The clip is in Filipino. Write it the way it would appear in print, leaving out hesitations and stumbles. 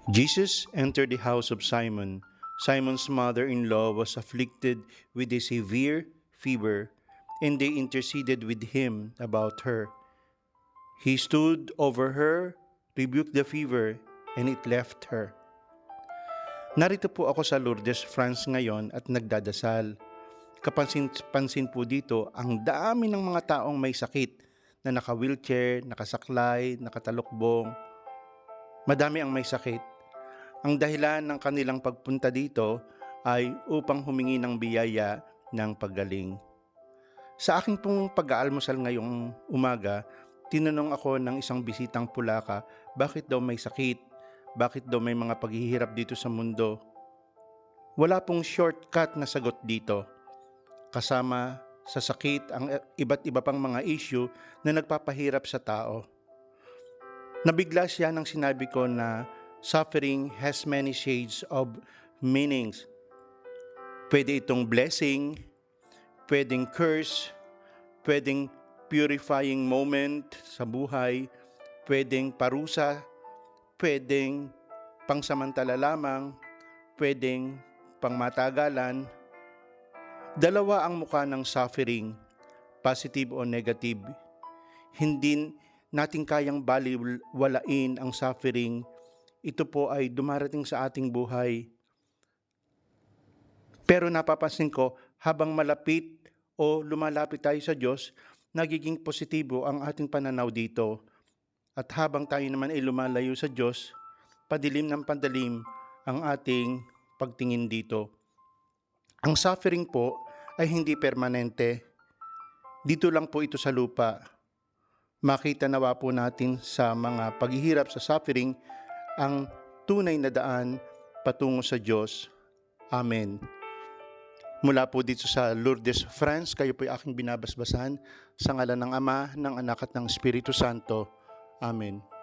Jesus entered the house of Simon. Simon's mother-in-law was afflicted with a severe fever, and they interceded with him about her. He stood over her, rebuked the fever, and it left her. Narito po ako sa Lourdes, France ngayon at nagdadasal. Kapansin-pansin po dito ang dami ng mga taong may sakit na naka-wheelchair, nakasaklay, nakatalukbong. Madami ang may sakit. Ang dahilan ng kanilang pagpunta dito ay upang humingi ng biyaya ng paggaling. Sa aking pong pag-aalmusal ngayong umaga, tinanong ako ng isang bisitang Pulaka, bakit daw may sakit? Bakit daw may mga paghihirap dito sa mundo? Wala pong shortcut na sagot dito. Kasama sa sakit ang iba't iba pang mga issue na nagpapahirap sa tao. Nabigla siya nang sinabi ko na suffering has many shades of meanings. Pwede itong blessing, pwedeng curse, pwedeng purifying moment sa buhay, pwedeng parusa, pwedeng pangsamantala lamang, pwedeng pangmatagalan. Dalawa ang muka ng suffering, positive o negative. Hindi natin kayang baliwalain ang suffering. Ito po ay dumarating sa ating buhay. Pero napapansin ko, habang malapit o lumalapit tayo sa Diyos, nagiging positibo ang ating pananaw dito. At habang tayo naman ay lumalayo sa Diyos, padilim ng padilim ang ating pagtingin dito. Ang suffering po ay hindi permanente. Dito lang po ito sa lupa. Makita nawa po natin sa mga paghihirap sa suffering ang tunay na daan patungo sa Diyos. Amen. Mula po dito sa Lourdes, France, kayo po ay aking binabasbasan sa ngalan ng Ama, ng Anak at ng Espiritu Santo. Amen.